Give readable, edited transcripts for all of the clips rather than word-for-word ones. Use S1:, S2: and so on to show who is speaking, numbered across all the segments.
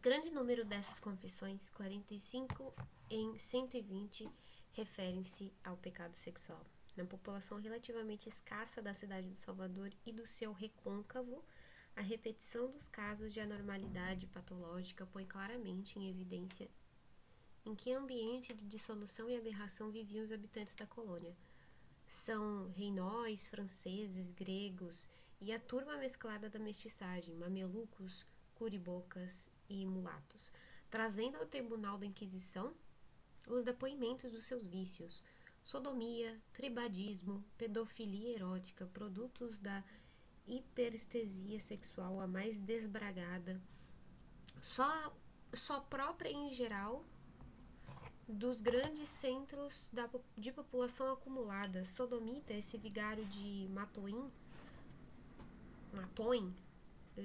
S1: Grande número dessas confissões, 45 em 120, referem-se ao pecado sexual. Na população relativamente escassa da cidade do Salvador e do seu recôncavo, a repetição dos casos de anormalidade patológica põe claramente em evidência em que ambiente de dissolução e aberração viviam os habitantes da colônia. São reinóis, franceses, gregos e a turma mesclada da mestiçagem, mamelucos, curibocas e mulatos, trazendo ao tribunal da Inquisição os depoimentos dos seus vícios, sodomia, tribadismo, pedofilia erótica, produtos da hiperestesia sexual a mais desbragada, só própria em geral dos grandes centros de população acumulada. Sodomita, esse vigário de Matoin,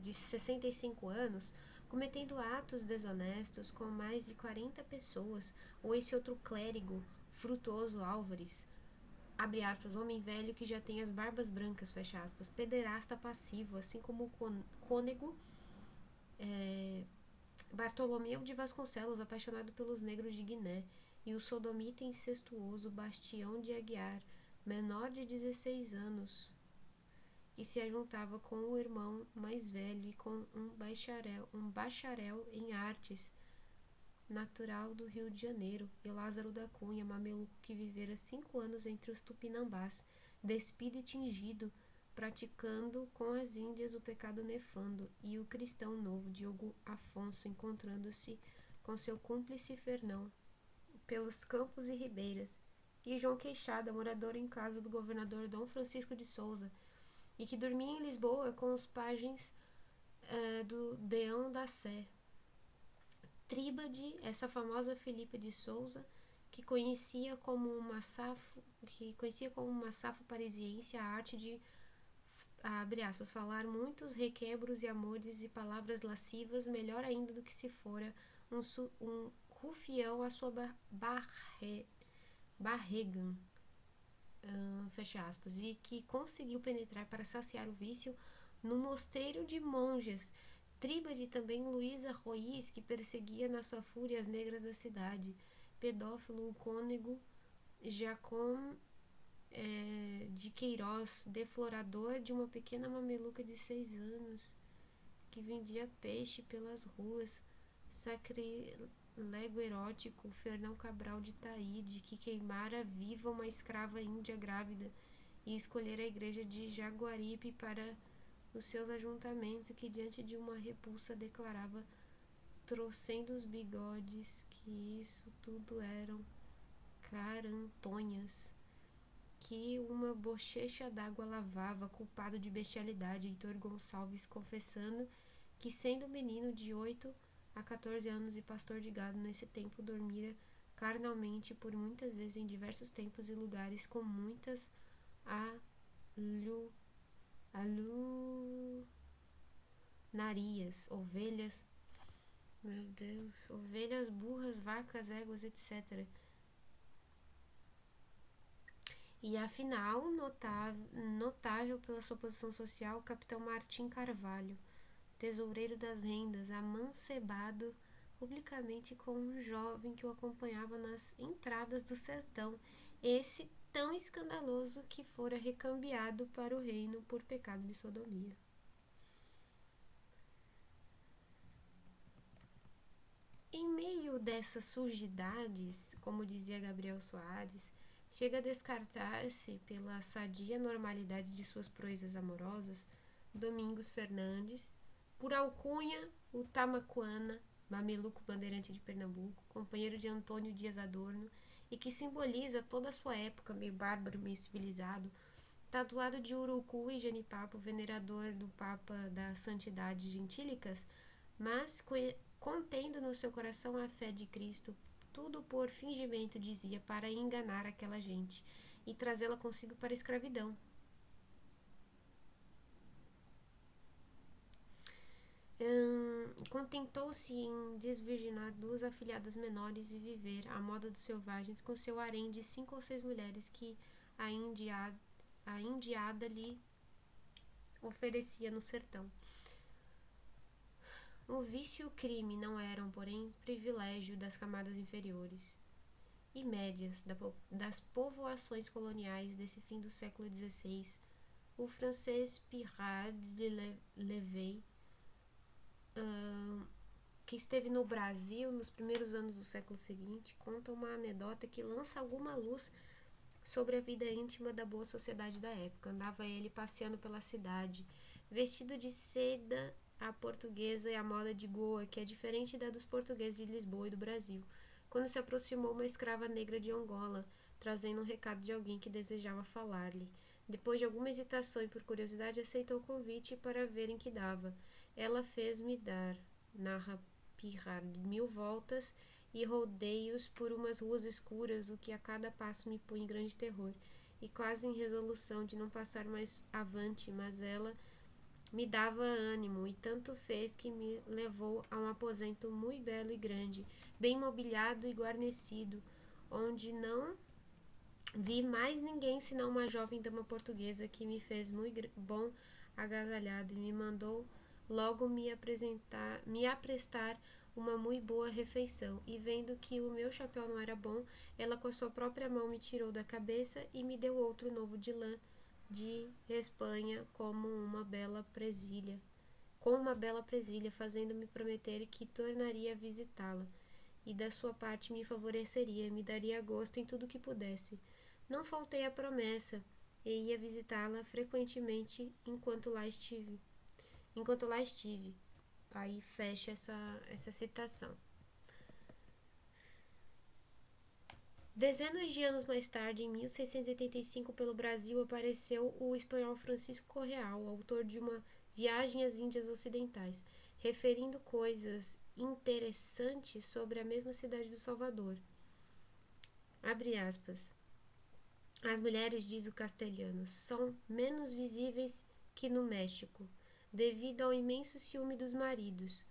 S1: de 65 anos, cometendo atos desonestos com mais de 40 pessoas, ou esse outro clérigo, Frutuoso Álvares, abre aspas, homem velho que já tem as barbas brancas, fecha aspas, pederasta passivo, assim como o cônego Bartolomeu de Vasconcelos, apaixonado pelos negros de Guiné, e o sodomita incestuoso Bastião de Aguiar, menor de 16 anos, que se ajuntava com o irmão mais velho e com um bacharel em artes, natural do Rio de Janeiro, e Lázaro da Cunha, mameluco que vivera 5 anos entre os tupinambás, despido e tingido, praticando com as índias o pecado nefando, e o cristão novo Diogo Afonso, encontrando-se com seu cúmplice Fernão pelos campos e ribeiras, e João Queixada, morador em casa do governador Dom Francisco de Souza, e que dormia em Lisboa com os pajens do Deão da Sé. Tríbade, essa famosa Filipa de Souza, que conhecia como uma safo parisiense a arte de, abre aspas, falar muitos requebros e amores e palavras lascivas, melhor ainda do que se fora um rufião à sua barregan, fecha aspas, e que conseguiu penetrar para saciar o vício no mosteiro de monjas. Tríbade também Luísa Roís, que perseguia na sua fúria as negras da cidade. Pedófilo o cônego Jacom de Queiroz, deflorador de uma pequena mameluca de 6 anos, que vendia peixe pelas ruas. Sacrilégio erótico Fernão Cabral de Taíde, que queimara viva uma escrava índia grávida e escolhera a igreja de Jaguaribe para os seus ajuntamentos, e que diante de uma repulsa declarava trocentos bigodes que isso tudo eram carantonhas que uma bochecha d'água lavava, culpado de bestialidade, Heitor Gonçalves, confessando que, sendo menino de 8 a 14 anos e pastor de gado, nesse tempo dormira carnalmente por muitas vezes em diversos tempos e lugares com muitas alunarias, ovelhas, meu Deus, ovelhas, burras, vacas, éguas, etc. E afinal, notável pela sua posição social, o capitão Martim Carvalho, tesoureiro das rendas, amancebado publicamente com um jovem que o acompanhava nas entradas do sertão, esse tão escandaloso que fora recambiado para o reino por pecado de sodomia. Em meio dessas sujidades, como dizia Gabriel Soares, chega a descartar-se pela sadia normalidade de suas proezas amorosas Domingos Fernandes, por alcunha o Tamacuana, mameluco bandeirante de Pernambuco, companheiro de Antônio Dias Adorno, e que simboliza toda a sua época, meio bárbaro, meio civilizado, tatuado de urucu e genipapo, venerador do Papa das Santidades Gentílicas, mas contendo no seu coração a fé de Cristo, tudo por fingimento, dizia, para enganar aquela gente e trazê-la consigo para a escravidão. Contentou-se em desvirginar 2 afilhadas menores e viver, à moda dos selvagens, com seu harém de 5 ou 6 mulheres que a indiada lhe oferecia no sertão. O vício e o crime não eram, porém, privilégio das camadas inferiores e médias das povoações coloniais desse fim do século XVI. O francês Pirard de Levey, que esteve no Brasil nos primeiros anos do século seguinte, conta uma anedota que lança alguma luz sobre a vida íntima da boa sociedade da época. Andava ele passeando pela cidade, vestido de seda à portuguesa e à moda de Goa, que é diferente da dos portugueses de Lisboa e do Brasil, quando se aproximou uma escrava negra de Angola, trazendo um recado de alguém que desejava falar-lhe. Depois de alguma hesitação e por curiosidade, aceitou o convite para ver em que dava. Ela fez-me dar, narra Pirard, 1000 voltas e rodeios por umas ruas escuras, o que a cada passo me punha em grande terror, e quase em resolução de não passar mais avante, mas ela me dava ânimo, e tanto fez que me levou a um aposento muito belo e grande, bem mobiliado e guarnecido, onde não vi mais ninguém senão uma jovem dama portuguesa que me fez muito bom agasalhado e me mandou logo me aprestar uma muito boa refeição. E vendo que o meu chapéu não era bom, ela com a sua própria mão me tirou da cabeça e me deu outro novo de lã de Espanha com uma bela presilha, fazendo-me prometer que tornaria a visitá-la, e da sua parte me favoreceria, me daria gosto em tudo que pudesse. Não faltei à promessa, e ia visitá-la frequentemente Enquanto lá estive. Aí fecha essa citação. Dezenas de anos mais tarde, em 1685, pelo Brasil, apareceu o espanhol Francisco Correal, autor de uma Viagem às Índias Ocidentais, referindo coisas interessantes sobre a mesma cidade do Salvador. Abre aspas. As mulheres, diz o castelhano, são menos visíveis que no México, devido ao imenso ciúme dos maridos.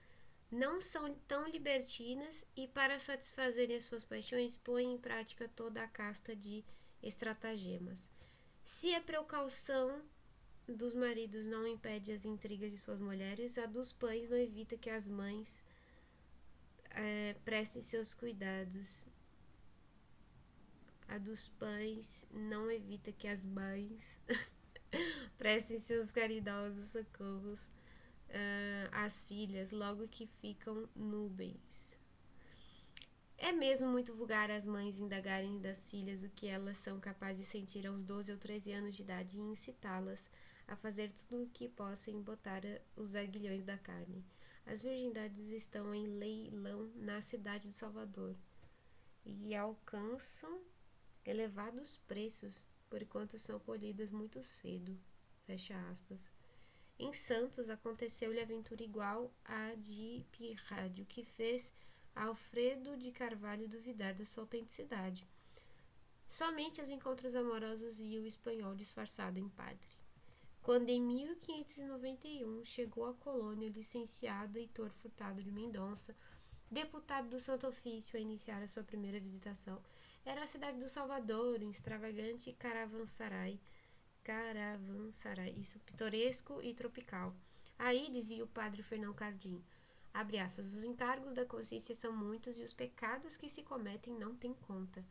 S1: Não são tão libertinas e, para satisfazerem as suas paixões, põem em prática toda a casta de estratagemas. Se a precaução dos maridos não impede as intrigas de suas mulheres, a dos pães não evita que as mães prestem seus cuidados. A dos pães não evita que as mães prestem seus caridosos socorros às filhas, logo que ficam núbeis. É mesmo muito vulgar as mães indagarem das filhas o que elas são capazes de sentir aos 12 ou 13 anos de idade e incitá-las a fazer tudo o que possam botar os aguilhões da carne. As virgindades estão em leilão na cidade de Salvador e alcançam elevados preços, porquanto são colhidas muito cedo. Fecha aspas. Em Santos aconteceu-lhe aventura igual à de Pirard, o que fez Alfredo de Carvalho duvidar da sua autenticidade. Somente os encontros amorosos e o espanhol disfarçado em padre. Quando em 1591 chegou à colônia o licenciado Heitor Furtado de Mendonça, deputado do Santo Ofício, a iniciar a sua primeira visitação, era a cidade do Salvador, um extravagante caravansarai, isso, pitoresco e tropical. Aí, dizia o padre Fernão Cardim, abre aspas, os encargos da consciência são muitos e os pecados que se cometem não têm conta.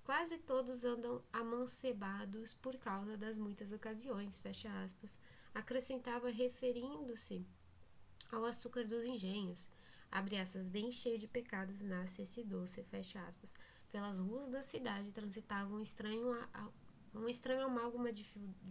S1: Quase todos andam amancebados por causa das muitas ocasiões, fecha aspas. Acrescentava referindo-se ao açúcar dos engenhos, abre aspas, bem cheio de pecados nasce esse doce, fecha aspas. Pelas ruas da cidade transitava um estranho amálgama de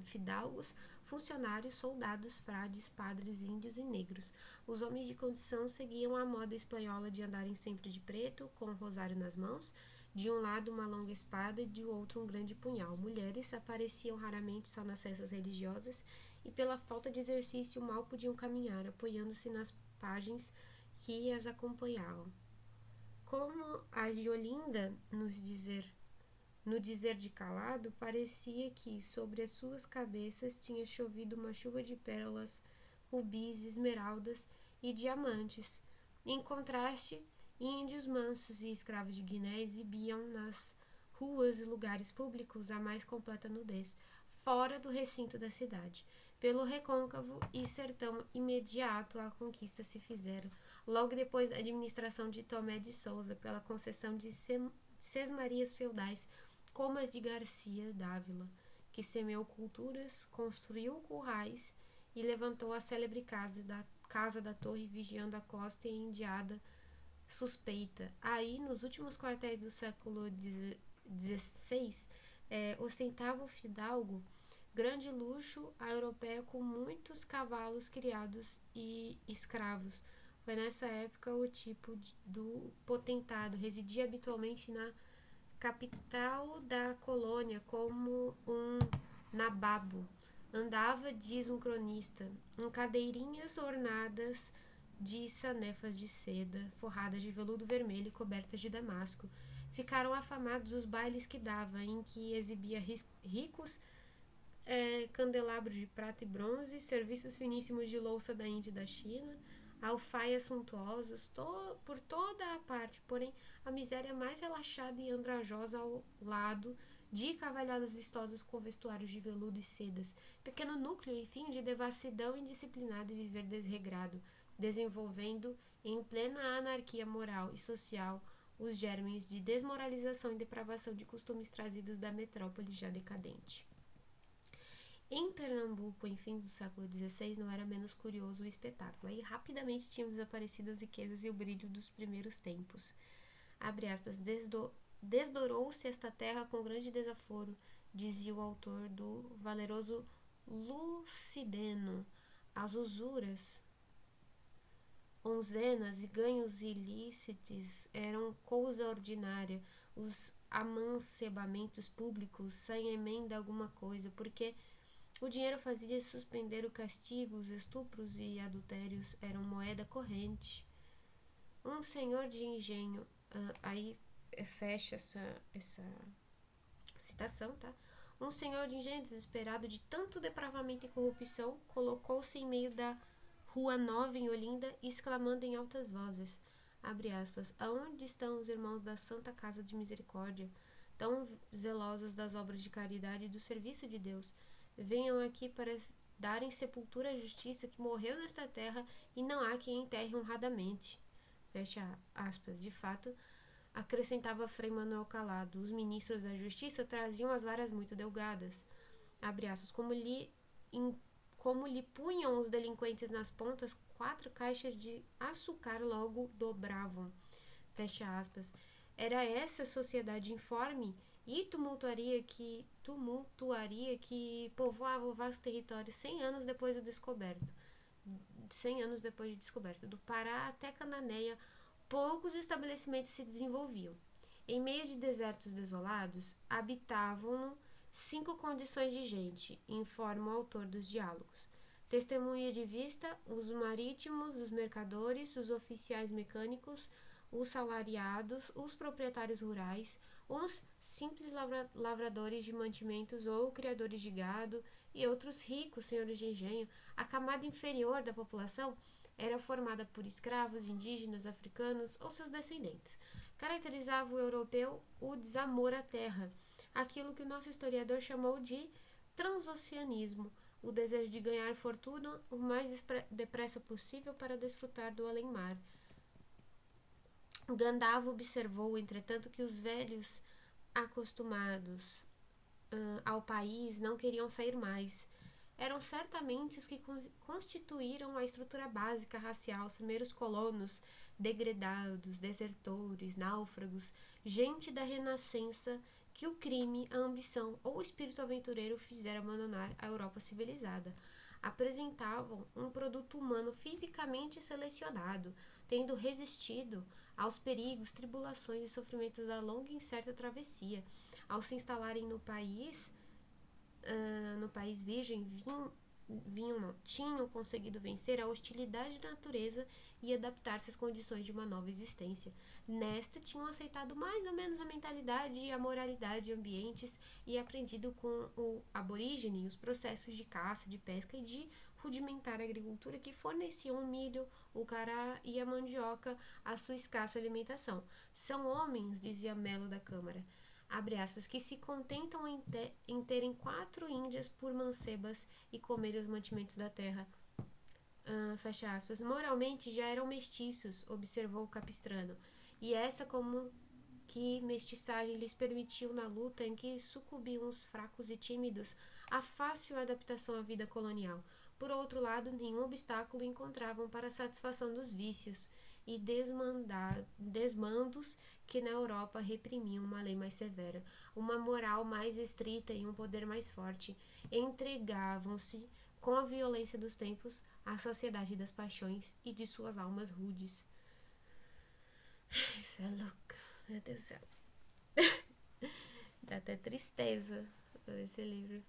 S1: fidalgos, funcionários, soldados, frades, padres, índios e negros. Os homens de condição seguiam a moda espanhola de andarem sempre de preto, com um rosário nas mãos, de um lado uma longa espada e de outro um grande punhal. Mulheres apareciam raramente só nas festas religiosas e pela falta de exercício mal podiam caminhar, apoiando-se nas pajens que as acompanhavam. Como a de Olinda no dizer de calado, parecia que sobre as suas cabeças tinha chovido uma chuva de pérolas, rubis, esmeraldas e diamantes. Em contraste, índios mansos e escravos de Guiné exibiam nas ruas e lugares públicos a mais completa nudez. fora do recinto da cidade. Pelo recôncavo e sertão imediato à conquista se fizeram, logo depois da administração de Tomé de Souza, pela concessão de sesmarias feudais, como as de Garcia Dávila, que semeou culturas, construiu currais e levantou a célebre casa da Torre, vigiando a costa e a indiada suspeita. Aí, nos últimos quartéis do século XVI, ostentava o fidalgo grande luxo a europeia com muitos cavalos criados e escravos. Foi nessa época o tipo do potentado residia habitualmente na capital da colônia como um nababo. Andava, diz um cronista, em cadeirinhas ornadas de sanefas de seda, forradas de veludo vermelho e cobertas de damasco. Ficaram afamados os bailes que dava, em que exibia ricos candelabros de prata e bronze, serviços finíssimos de louça da Índia e da China, alfaias suntuosas por toda a parte, porém a miséria mais relaxada e andrajosa ao lado de cavalhadas vistosas com vestuários de veludo e sedas, pequeno núcleo, enfim, de devassidão indisciplinada e viver desregrado, desenvolvendo em plena anarquia moral e social os germes de desmoralização e depravação de costumes trazidos da metrópole já decadente. Em Pernambuco, em fins do século XVI, não era menos curioso o espetáculo. Aí rapidamente tinham desaparecido as riquezas e o brilho dos primeiros tempos. Abre aspas, desdourou-se esta terra com grande desaforo, dizia o autor do valeroso Lucideno. As usuras, onzenas e ganhos ilícitos eram coisa ordinária. Os amancebamentos públicos sem emenda alguma coisa, porque o dinheiro fazia suspender o castigo, os estupros e adultérios eram moeda corrente. Um senhor de engenho, aí fecha essa citação, tá? Um senhor de engenho desesperado de tanto depravamento e corrupção colocou-se em meio da Rua Nova em Olinda, exclamando em altas vozes, abre aspas, aonde estão os irmãos da Santa Casa de Misericórdia, tão zelosos das obras de caridade e do serviço de Deus? Venham aqui para darem sepultura à justiça que morreu nesta terra e não há quem enterre honradamente. Fecha aspas. De fato, acrescentava Frei Manuel Calado, os ministros da justiça traziam as varas muito delgadas. Abre aspas. Como lhe punham os delinquentes nas pontas, 4 caixas de açúcar logo dobravam. Fecha aspas. Era essa sociedade informe e tumultuaria que povoava o vasto território 100 anos depois de descoberto. Do Pará até Cananéia, poucos estabelecimentos se desenvolviam. Em meio de desertos desolados, habitavam 5 condições de gente, informa o autor dos diálogos. Testemunha de vista, os marítimos, os mercadores, os oficiais mecânicos, os salariados, os proprietários rurais, uns simples lavradores de mantimentos ou criadores de gado e outros ricos senhores de engenho. A camada inferior da população era formada por escravos, indígenas, africanos ou seus descendentes. Caracterizava o europeu o desamor à terra, aquilo que o nosso historiador chamou de transoceanismo, o desejo de ganhar fortuna o mais depressa possível para desfrutar do além-mar. Gandalf observou, entretanto, que os velhos acostumados ao país não queriam sair mais. Eram certamente os que constituíram a estrutura básica racial, os primeiros colonos, degredados, desertores, náufragos, gente da renascença que o crime, a ambição ou o espírito aventureiro fizeram abandonar a Europa civilizada. Apresentavam um produto humano fisicamente selecionado, tendo resistido aos perigos, tribulações e sofrimentos da longa e incerta travessia. Ao se instalarem no país virgem, tinham conseguido vencer a hostilidade da natureza e adaptar-se às condições de uma nova existência. Nesta, tinham aceitado mais ou menos a mentalidade e a moralidade de ambientes e aprendido com o aborígene os processos de caça, de pesca e de rudimentar agricultura que forneciam o milho, o cará e a mandioca à sua escassa alimentação. São homens, dizia Melo da Câmara, abre aspas, que se contentam em terem 4 índias por mancebas e comerem os mantimentos da terra. Fecha aspas. Moralmente já eram mestiços, observou Capistrano, e essa como que mestiçagem lhes permitiu na luta em que sucumbiam os fracos e tímidos a fácil adaptação à vida colonial. Por outro lado, nenhum obstáculo encontravam para a satisfação dos vícios e desmandos que na Europa reprimiam uma lei mais severa, uma moral mais estrita e um poder mais forte. Entregavam-se com a violência dos tempos à sociedade das paixões e de suas almas rudes. Isso é louco, meu Deus do céu. Dá até tristeza esse livro.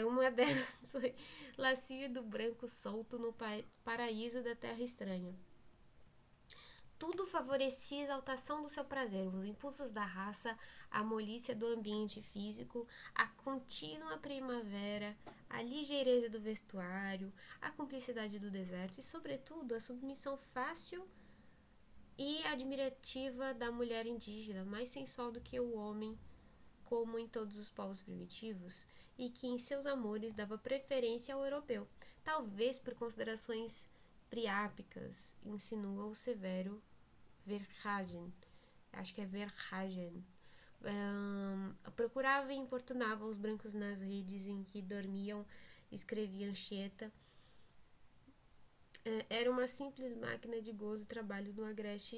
S1: Uma delas foi Lascívia do Branco Solto no Paraíso da Terra Estranha. Tudo favorecia a exaltação do seu prazer, os impulsos da raça, a molícia do ambiente físico, a contínua primavera, a ligeireza do vestuário, a cumplicidade do deserto e, sobretudo, a submissão fácil e admirativa da mulher indígena, mais sensual do que o homem, como em todos os povos primitivos, e que em seus amores dava preferência ao europeu, talvez por considerações priápicas, insinua o severo Verhagen. Acho que é Verhagen. Procurava e importunava os brancos nas redes em que dormiam, escrevia Anchieta. Era uma simples máquina de gozo e trabalho no agreste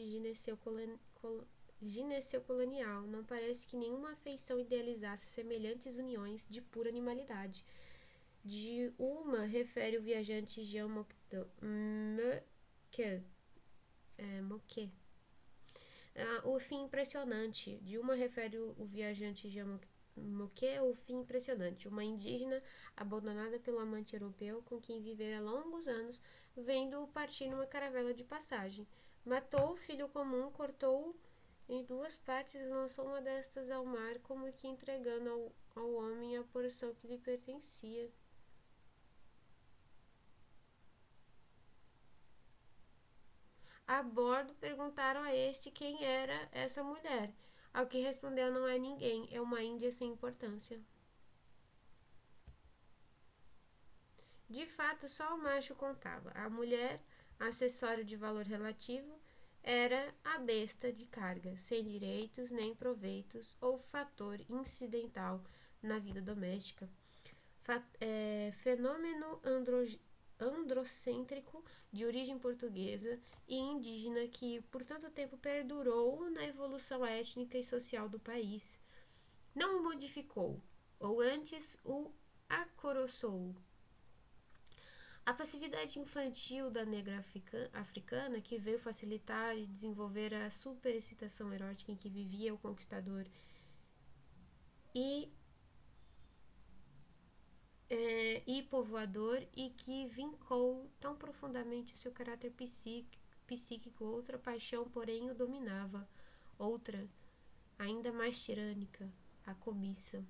S1: gineceu-colonial. Não parece que nenhuma afeição idealizasse semelhantes uniões de pura animalidade. De uma refere o viajante Jean Moquet. O fim impressionante. De uma refere o viajante Jean Moquet, o fim impressionante. Uma indígena abandonada pelo amante europeu com quem vivera longos anos, vendo-o partir numa caravela de passagem. Matou o filho comum, cortou-o em 2 partes e lançou uma destas ao mar, como que entregando ao homem a porção que lhe pertencia. A bordo perguntaram a este quem era essa mulher, ao que respondeu: não é ninguém, é uma índia sem importância. De fato, só o macho contava. A mulher, acessório de valor relativo, era a besta de carga, sem direitos nem proveitos, ou fator incidental na vida doméstica. Fenômeno androcêntrico de origem portuguesa e indígena que por tanto tempo perdurou na evolução étnica e social do país. Não o modificou, ou antes o acoroçou. A passividade infantil da negra africana, que veio facilitar e desenvolver a superexcitação erótica em que vivia o conquistador e povoador, e que vincou tão profundamente o seu caráter psíquico, outra paixão, porém, o dominava, outra, ainda mais tirânica, a cobiça.